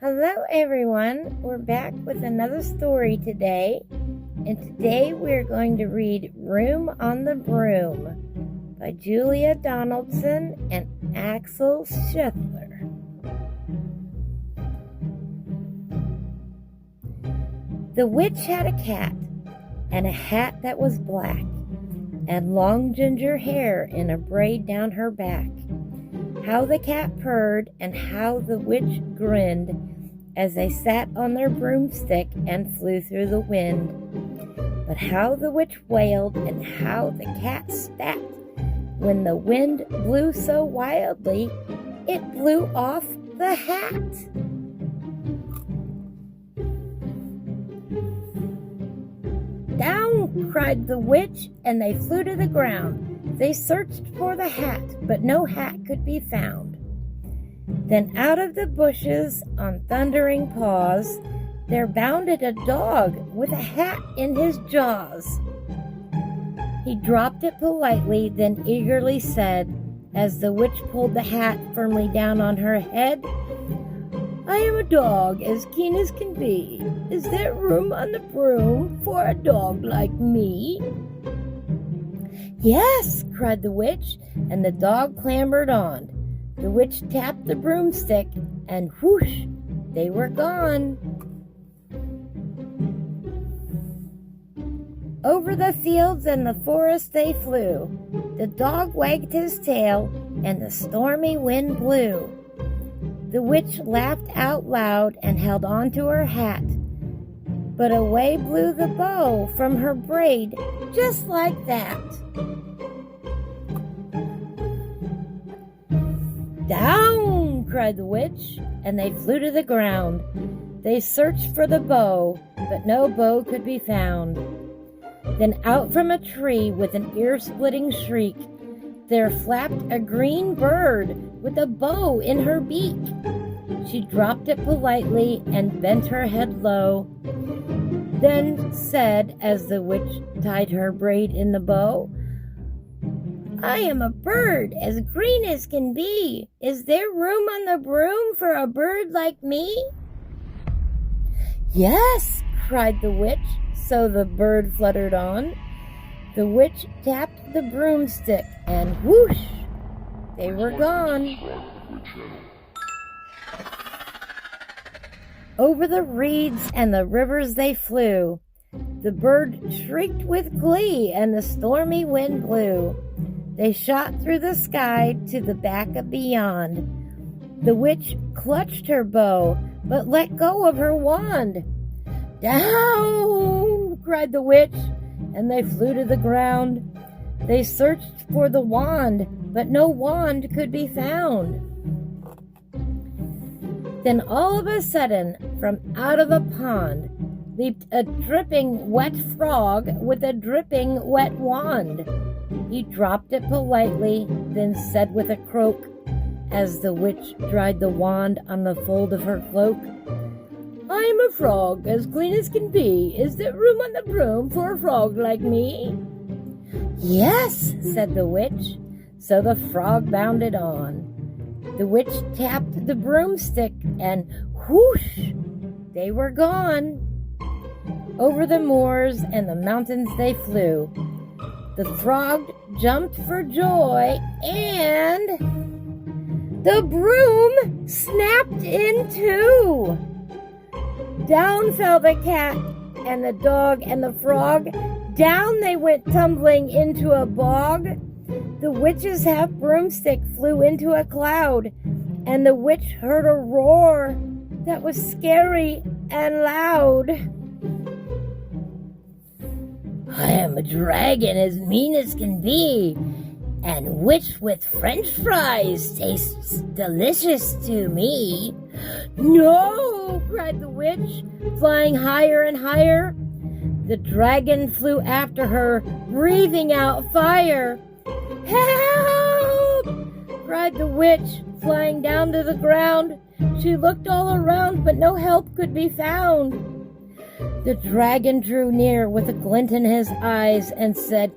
Hello everyone, we're back with another story today, and today we're going to read Room on the Broom by Julia Donaldson and Axel Scheffler. The witch had a cat, and a hat that was black, and long ginger hair in a braid down her back. How the cat purred, and how the witch grinned, as they sat on their broomstick and flew through the wind. But how the witch wailed, and how the cat spat, when the wind blew so wildly, it blew off the hat. Down, cried the witch, and they flew to the ground. They searched for the hat, but no hat could be found. Then out of the bushes, on thundering paws, there bounded a dog with a hat in his jaws. He dropped it politely, then eagerly said, as the witch pulled the hat firmly down on her head, "I am a dog as keen as can be. Is there room on the broom for a dog like me?" "Yes," cried the witch, and the dog clambered on. The witch tapped the broomstick, and whoosh, they were gone. Over the fields and the forest they flew. The dog wagged his tail, and the stormy wind blew. The witch laughed out loud and held on to her hat, but away blew the bow from her braid, just like that. "Down!" cried the witch, and they flew to the ground. They searched for the bow, but no bow could be found. Then out from a tree with an ear-splitting shriek, there flapped a green bird with a bow in her beak. She dropped it politely and bent her head low, then said, as the witch tied her braid in the bow, "I am a bird as green as can be. Is there room on the broom for a bird like me?" "Yes," cried the witch, so the bird fluttered on. The witch tapped the broomstick, and whoosh, they were gone. Over the reeds and the rivers they flew. The bird shrieked with glee, and the stormy wind blew. They shot through the sky to the back of beyond. The witch clutched her bow, but let go of her wand. "Down!" cried the witch, and they flew to the ground. They searched for the wand, but no wand could be found. Then all of a sudden, from out of a pond, leaped a dripping wet frog with a dripping wet wand. He dropped it politely, then said with a croak, as the witch dried the wand on the fold of her cloak, "I am a frog as clean as can be. Is there room on the broom for a frog like me?" "Yes," said the witch, so the frog bounded on. The witch tapped the broomstick, and whoosh, they were gone. Over the moors and the mountains they flew. The frog jumped for joy, and the broom snapped in two. Down fell the cat and the dog and the frog. Down they went tumbling into a bog. The witch's half broomstick flew into a cloud, and the witch heard a roar that was scary and loud. "I am a dragon as mean as can be, and which with French fries tastes delicious to me." "No!" cried the witch, flying higher and higher. The dragon flew after her, breathing out fire. "Help!" cried the witch, flying down to the ground. She looked all around, but no help could be found. The dragon drew near with a glint in his eyes and said,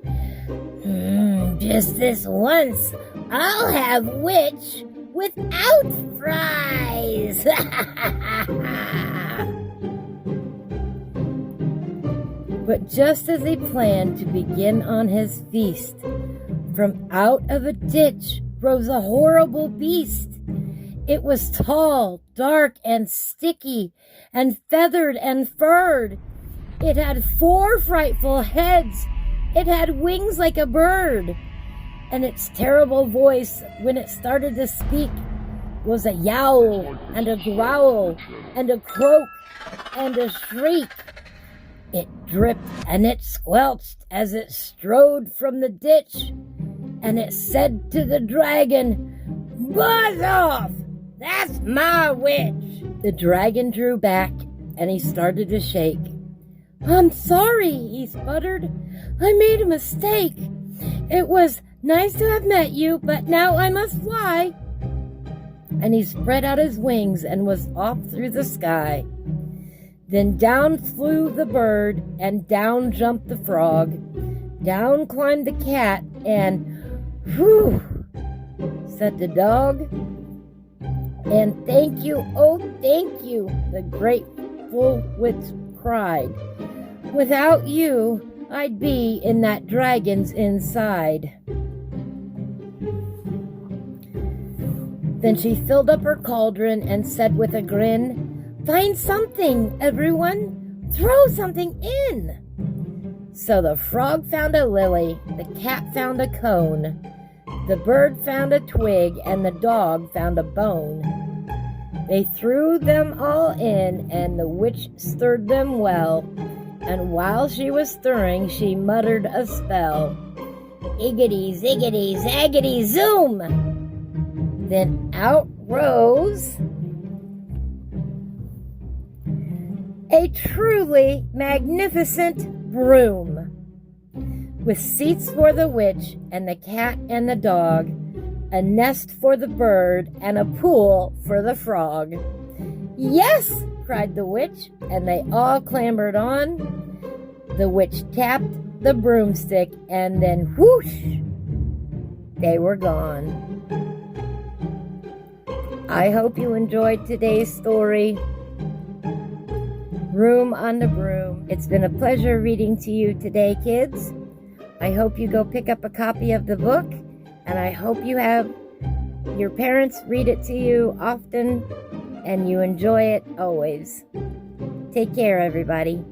"Just this once, I'll have witch without fries." But just as he planned to begin on his feast, from out of a ditch rose a horrible beast. It was tall, dark, and sticky, and feathered and furred. It had 4 frightful heads. It had wings like a bird. And its terrible voice, when it started to speak, was a yowl and a growl and a croak and a shriek. It dripped and it squelched as it strode from the ditch, and it said to the dragon, "Buzz off! That's my witch!" The dragon drew back, and he started to shake. "I'm sorry," he sputtered. "I made a mistake. It was nice to have met you, but now I must fly." And he spread out his wings and was off through the sky. Then down flew the bird, and down jumped the frog. Down climbed the cat, and "Whew," said the dog. "And thank you, oh thank you," the grateful witch cried. "Without you, I'd be in that dragon's inside." Then she filled up her cauldron and said with a grin, "Find something, everyone! Throw something in!" So the frog found a lily, the cat found a cone, the bird found a twig, and the dog found a bone. They threw them all in, and the witch stirred them well, and while she was stirring, she muttered a spell. "Iggity, ziggity, zaggity, zoom!" Then out rose a truly magnificent broom, with seats for the witch and the cat and the dog, a nest for the bird, and a pool for the frog. "Yes!" cried the witch, and they all clambered on. The witch tapped the broomstick, and then whoosh, they were gone. I hope you enjoyed today's story, Room on the Broom. It's been a pleasure reading to you today, kids. I hope you go pick up a copy of the book, and I hope you have your parents read it to you often, and you enjoy it always. Take care, everybody.